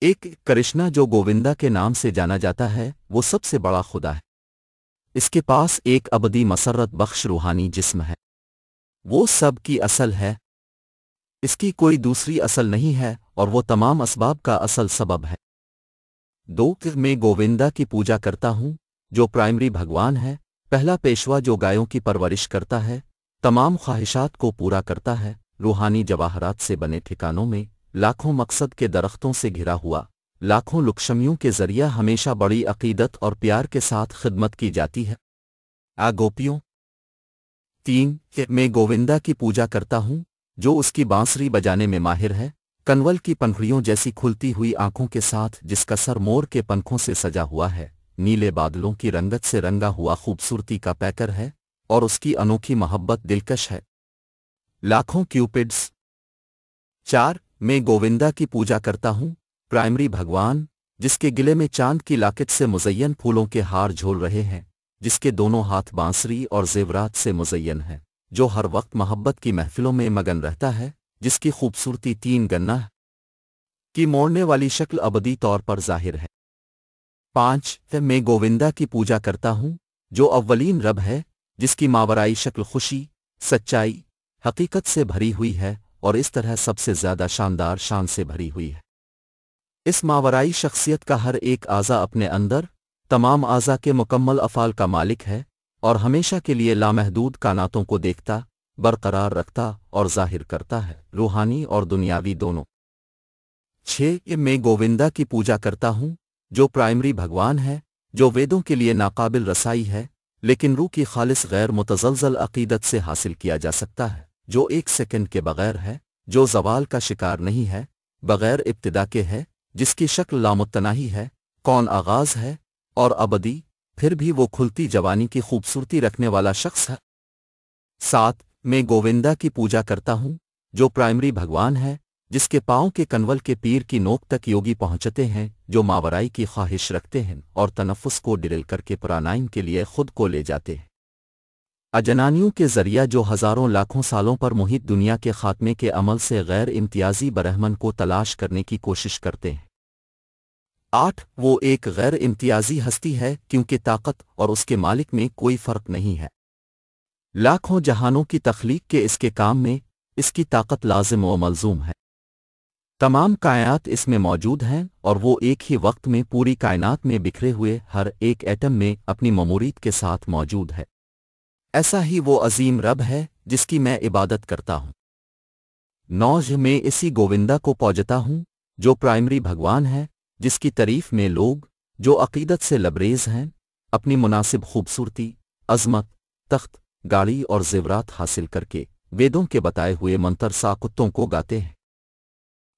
ایک کرشنا جو گووندا کے نام سے جانا جاتا ہے وہ سب سے بڑا خدا ہے۔ اس کے پاس ایک ابدی مسرت بخش روحانی جسم ہے، وہ سب کی اصل ہے، اس کی کوئی دوسری اصل نہیں ہے اور وہ تمام اسباب کا اصل سبب ہے۔ میں گووندا کی پوجا کرتا ہوں جو پرائمری بھگوان ہے، پہلا پیشوا جو گایوں کی پرورش کرتا ہے، تمام خواہشات کو پورا کرتا ہے، روحانی جواہرات سے بنے ٹھکانوں میں لاکھوں مقصد کے درختوں سے گھرا ہوا، لاکھوں لکشمیوں کے ذریعہ ہمیشہ بڑی عقیدت اور پیار کے ساتھ خدمت کی جاتی ہے۔ گوپیوں 3 میں گووندا کی پوجا کرتا ہوں جو اس کی بانسری بجانے میں ماہر ہے، کنول کی پنکھڑیوں جیسی کھلتی ہوئی آنکھوں کے ساتھ، جس کا سر مور کے پنکھوں سے سجا ہوا ہے، نیلے بادلوں کی رنگت سے رنگا ہوا خوبصورتی کا پیکر ہے اور اس کی انوکھی محبت دلکش ہے۔ لاکھوں کیوپڈس 4 میں گووندا کی پوجا کرتا ہوں پرائمری بھگوان جس کے گلے میں چاند کی لاکٹ سے مزین پھولوں کے ہار جھول رہے ہیں، جس کے دونوں ہاتھ بانسری اور زیورات سے مزین ہیں، جو ہر وقت محبت کی محفلوں میں مگن رہتا ہے، جس کی خوبصورتی 3 گنا کی موڑنے والی شکل ابدی طور پر ظاہر ہے۔ 5 میں گووندا کی پوجا کرتا ہوں جو اولین رب ہے، جس کی ماورائی شکل خوشی، سچائی، حقیقت سے بھری ہوئی ہے اور اس طرح سب سے زیادہ شاندار شان سے بھری ہوئی ہے۔ اس ماورائی شخصیت کا ہر ایک اعضا اپنے اندر تمام اعضا کے مکمل افعال کا مالک ہے اور ہمیشہ کے لیے لامحدود کائناتوں کو دیکھتا، برقرار رکھتا اور ظاہر کرتا ہے، روحانی اور دنیاوی دونوں۔ 6 میں گووندا کی پوجا کرتا ہوں جو پرائمری بھگوان ہے، جو ویدوں کے لیے ناقابل رسائی ہے لیکن روح کی خالص غیر متزلزل عقیدت سے حاصل کیا جا سکتا ہے، جو 1 سیکنڈ کے بغیر ہے، جو زوال کا شکار نہیں ہے، بغیر ابتدا کے ہے، جس کی شکل لامتناہی ہے، کون آغاز ہے اور ابدی، پھر بھی وہ کھلتی جوانی کی خوبصورتی رکھنے والا شخص ہے۔ 7 میں گووندا کی پوجا کرتا ہوں جو پرائمری بھگوان ہے، جس کے پاؤں کے کنول کے پیر کی نوک تک یوگی پہنچتے ہیں، جو ماورائی کی خواہش رکھتے ہیں اور تنفس کو ڈرل کر کے پرانائم کے لیے خود کو لے جاتے ہیں، اجنانیوں کے ذریعہ جو ہزاروں لاکھوں سالوں پر محیط دنیا کے خاتمے کے عمل سے غیر امتیازی برہمن کو تلاش کرنے کی کوشش کرتے ہیں۔ 8 وہ ایک غیر امتیازی ہستی ہے کیونکہ طاقت اور اس کے مالک میں کوئی فرق نہیں ہے، لاکھوں جہانوں کی تخلیق کے اس کے کام میں اس کی طاقت لازم و ملزوم ہے، تمام کائنات اس میں موجود ہیں اور وہ ایک ہی وقت میں پوری کائنات میں بکھرے ہوئے ہر ایک ایٹم میں اپنی مموریت کے ساتھ موجود ہے۔ ایسا ہی وہ عظیم رب ہے جس کی میں عبادت کرتا ہوں۔ 9 میں اسی گووندا کو پوجتا ہوں جو پرائمری بھگوان ہے، جس کی تعریف میں لوگ جو عقیدت سے لبریز ہیں اپنی مناسب خوبصورتی، عظمت، تخت، گاڑی اور زیورات حاصل کر کے ویدوں کے بتائے ہوئے منتر ساکتوں کو گاتے ہیں۔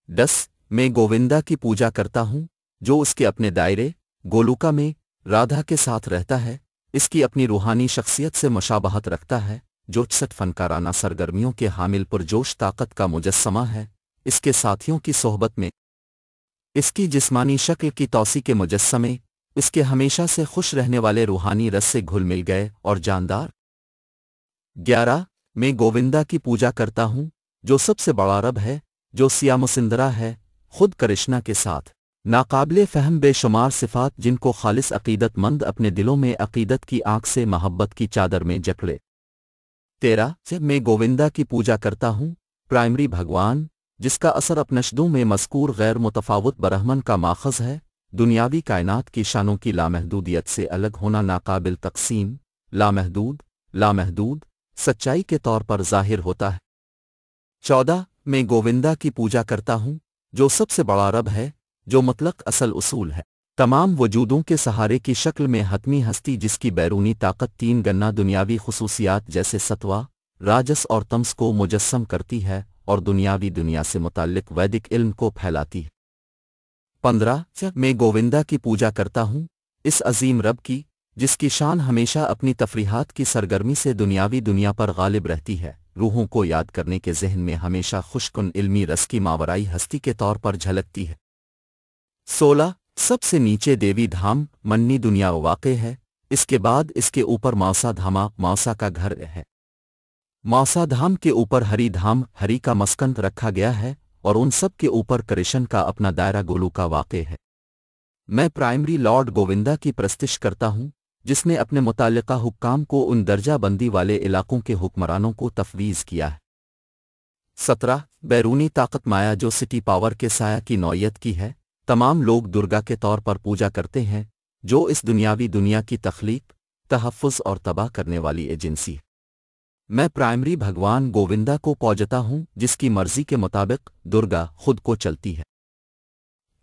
10 میں گووندا کی پوجا کرتا ہوں جو اس کے اپنے دائرے گولوکا میں رادھا کے ساتھ رہتا ہے، اس کی اپنی روحانی شخصیت سے مشابہت رکھتا ہے، جو 66 فنکارانہ سرگرمیوں کے حامل پرجوش طاقت کا مجسمہ ہے، اس کے ساتھیوں کی صحبت میں اس کی جسمانی شکل کی توسیع کے مجسمے اس کے ہمیشہ سے خوش رہنے والے روحانی رس سے گھل مل گئے اور جاندار۔ 11 میں گووندا کی پوجا کرتا ہوں جو سب سے بڑا رب ہے، جو سیامسندرا ہے، خود کرشنا کے ساتھ ناقابل فہم بے شمار صفات جن کو خالص عقیدت مند اپنے دلوں میں عقیدت کی آنکھ سے محبت کی چادر میں جکڑے۔ 13 میں گووندا کی پوجا کرتا ہوں پرائمری بھگوان جس کا اثر اپنشدوں میں مذکور غیر متفاوت برہمن کا ماخذ ہے، دنیاوی کائنات کی شانوں کی لامحدودیت سے الگ ہونا ناقابل تقسیم، لامحدود سچائی کے طور پر ظاہر ہوتا ہے۔ 14 میں گووندا کی پوجا کرتا ہوں جو سب سے بڑا رب ہے، جو مطلق اصل اصول ہے، تمام وجودوں کے سہارے کی شکل میں حتمی ہستی جس کی بیرونی طاقت 3 گنا دنیاوی خصوصیات جیسے ستوا، راجس اور تمس کو مجسم کرتی ہے اور دنیاوی دنیا سے متعلق ویدک علم کو پھیلاتی ہے۔ 15 میں گووندا کی پوجا کرتا ہوں اس عظیم رب کی جس کی شان ہمیشہ اپنی تفریحات کی سرگرمی سے دنیاوی دنیا پر غالب رہتی ہے، روحوں کو یاد کرنے کے ذہن میں ہمیشہ خوشکن علمی رس کی ماورائی ہستی کے طور پر جھلکتی ہے۔ 16 سب سے نیچے دیوی دھام منی دنیا واقع ہے، اس کے بعد اس کے اوپر ماسا دھاما ماسا کا گھر ہے، ماسا دھام کے اوپر ہری دھام ہری کا مسکن رکھا گیا ہے और उन सब के ऊपर कृष्ण का अपना दायरा गोलू का वाक़ है। मैं प्राइमरी लॉर्ड गोविंदा की प्रस्तिश करता हूँ जिसने अपने मुताल्लिका हुक्काम को उन दर्जा बंदी वाले इलाकों के हुक्मरानों को तफवीज़ किया है। 17 बैरूनी ताकत माया जो सिटी पावर के साया की नौयत की है। तमाम लोग दुर्गा के तौर पर पूजा करते हैं जो इस दुनियावी दुनिया की तख्लीक, तहफ़्फ़ुज़ और तबाह करने वाली एजेंसी है। मैं प्राइमरी भगवान गोविंदा को पूजता हूँ जिसकी मर्जी के मुताबिक दुर्गा खुद को चलती है।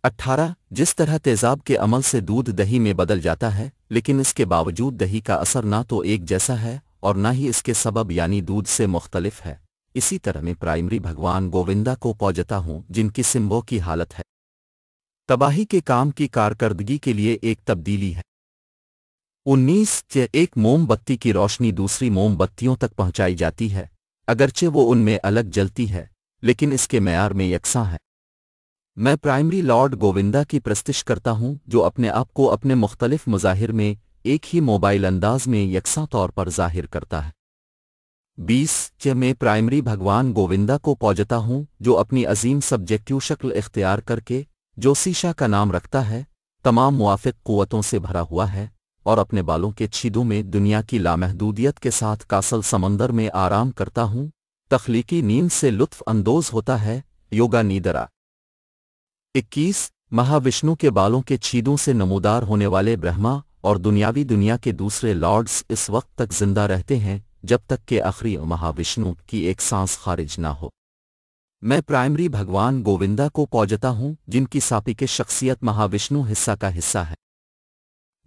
18 जिस तरह तेज़ाब के अमल से दूध दही में बदल जाता है लेकिन इसके बावजूद दही का असर ना तो एक जैसा है और ना ही इसके सबब यानी दूध से मुख्तलिफ है, इसी तरह मैं प्राइमरी भगवान गोविंदा को पूजता हूँ जिनकी सिम्बो की हालत है तबाही के काम की कारकर्दगी के लिए एक तब्दीली है। 19 एक मोमबत्ती की रोशनी दूसरी मोमबत्तियों तक पहुंचाई जाती है अगरचे वो उनमें अलग जलती है लेकिन इसके मेयार में यकसां है। मैं प्राइमरी लॉर्ड गोविंदा की प्रस्तिश करता हूँ जो अपने आप को अपने मुख्तलिफ मज़ाहिर में एक ही मोबाइल अंदाज में यकसां तौर पर ज़ाहिर करता है। 20 मैं प्राइमरी भगवान गोविंदा को पूजता हूँ जो अपनी अजीम सब्जेक्टिव शक्ल इख्तियार करके जो सीशा का नाम रखता है, तमाम मुआफ़िक क़ुव्वतों से भरा हुआ है और अपने बालों के छीदों में दुनिया की लामहदूदियत के साथ कासल समंदर में आराम करता हूँ, तख्लीकी नींद से लुत्फ़ अंदोज़ होता है। योगा नीदरा 21 महाविष्णु के बालों के छीदों से नमूदार होने वाले ब्रह्मा और दुनियावी दुनिया के दूसरे लॉर्ड्स इस वक्त तक जिंदा रहते हैं जब तक कि आखिरी महाविष्णु की एक सांस खारिज ना हो। मैं प्राइमरी भगवान गोविंदा को पूजता हूँ जिनकी सापिक शख्सियत महाविष्णु हिस्सा का हिस्सा है।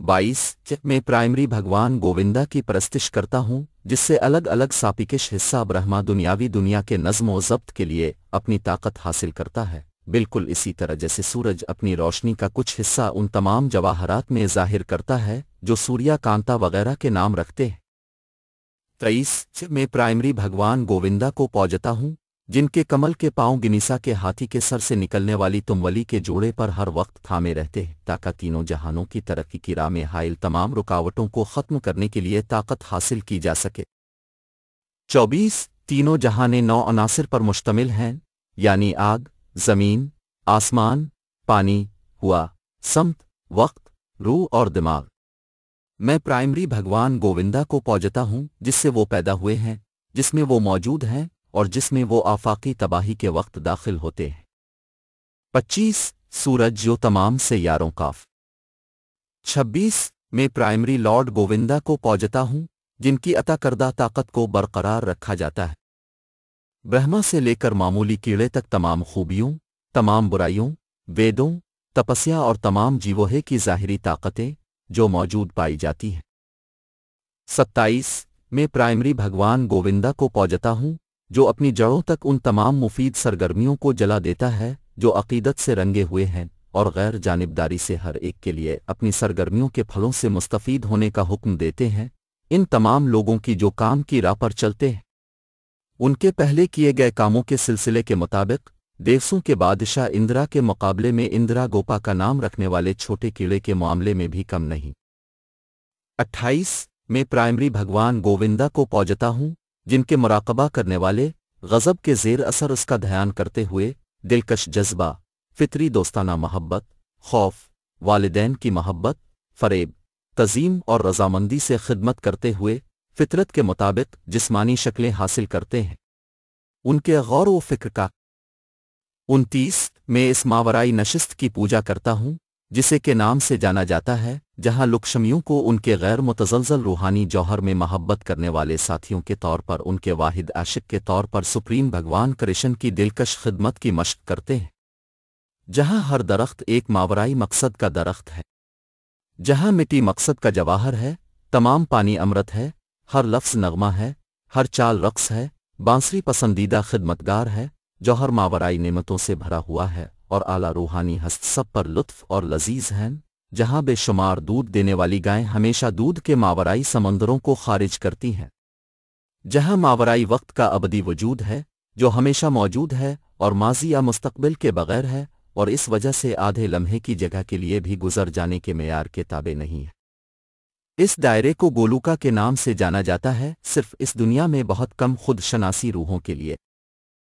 22 मैं प्राइमरी भगवान गोविंदा की प्रस्तिश करता हूँ जिससे अलग अलग सापिकिश हिस्सा ब्रह्मा दुनियावी दुनिया के नज़्म व ज़ब्त के लिए अपनी ताकत हासिल करता है, बिल्कुल इसी तरह जैसे सूरज अपनी रोशनी का कुछ हिस्सा उन तमाम जवाहरात में ज़ाहिर करता है जो सूर्या कांता वगैरह के नाम रखते हैं। 23 मैं प्राइमरी भगवान गोविंदा को पूजता हूँ जिनके कमल के पांव गिनीसा के हाथी के सर से निकलने वाली तुमवली के जोड़े पर हर वक्त थामे रहते हैं ताकि तीनों जहानों की तरक्की की राह में हाइल तमाम रुकावटों को ख़त्म करने के लिए ताकत हासिल की जा सके। 24 तीनों जहाने 9 अनासिर पर मुश्तमिल हैं यानी आग, ज़मीन, आसमान, पानी, हुआ, समत, वक्त, रूह और दिमाग। मैं प्राइमरी भगवान गोविंदा को पूजता हूँ जिससे वो पैदा हुए हैं, जिसमें वो मौजूद हैं और जिसमें वो आफाकी तबाही के वक्त दाखिल होते हैं। 25 सूरज जो तमाम से यारों काफ। 26 मैं प्राइमरी लॉर्ड गोविंदा को पूजता हूँ जिनकी अता करदा ताकत को बरकरार रखा जाता है। ब्रह्मा से लेकर मामूली कीड़े तक तमाम खूबियों, तमाम बुराइयों, वेदों, तपस्या और तमाम जीवोहे की ज़ाहिरी ताकतें जो मौजूद पाई जाती हैं। 27 मैं प्राइमरी भगवान गोविंदा को पूजता हूँ जो अपनी जड़ों तक उन तमाम मुफीद सरगर्मियों को जला देता है जो अकीदत से रंगे हुए हैं और गैर जानिबदारी से हर एक के लिए अपनी सरगर्मियों के फलों से मुस्तफ़ीद होने का हुक्म देते हैं। इन तमाम लोगों की जो काम की राह पर चलते हैं उनके पहले किए गए कामों के सिलसिले के मुताबिक देवसों के बादशाह इंद्रा के मुकाबले में इंदिरा गोपा का नाम रखने वाले छोटे कीड़े के मामले में भी कम नहीं। 28 मैं प्राइमरी भगवान गोविंदा को पूजता हूँ जिनके मुराकबा करने वाले गज़ब के ज़ेर असर उसका ध्यान करते हुए दिलकश जज्बा, फितरी दोस्ताना मोहब्बत, खौफ, वालिदैन की मोहब्बत, फ़रेब, तज़ीम और रज़ामंदी से खिदमत करते हुए फितरत के मुताबिक जिस्मानी शक्लें हासिल करते हैं। उनके गौर व फ़िक्र का 29 मैं इस मावराई नशिस्त की पूजा करता हूँ जिसे के नाम से जाना जाता है जहाँ लुक्शमियों को उनके गैर मुतज़लज़ल रूहानी जौहर में मोहब्बत करने वाले साथियों के तौर पर उनके वाहिद आशिक के तौर पर सुप्रीम भगवान कृष्ण की दिलकश खिदमत की मशक करते हैं। जहाँ हर दरख्त एक मावराई मकसद का दरख्त है, जहाँ मिट्टी मकसद का जवाहर है, तमाम पानी अमृत है, हर लफ्ज़ नगमा है, हर चाल रक़्स है, बांसुरी पसंदीदा खिदमतगार है, जौहर मावराई नेमतों से भरा हुआ है और आला रूहानी हस्त सब पर लुत्फ़ और लजीज हैं। जहाँ बेशुमार दूध देने वाली गायें हमेशा दूध के मावराई समंदरों को खारिज करती हैं, जहाँ मावराई वक्त का अबदी वजूद है जो हमेशा मौजूद है और माजी या मुस्तकबिल के बग़ैर है और इस वजह से आधे लम्हे की जगह के लिए भी गुजर जाने के मेयार के ताबे नहीं है। इस दायरे को गोलुका के नाम से जाना जाता है सिर्फ इस दुनिया में बहुत कम खुद शनासी रूहों के लिए।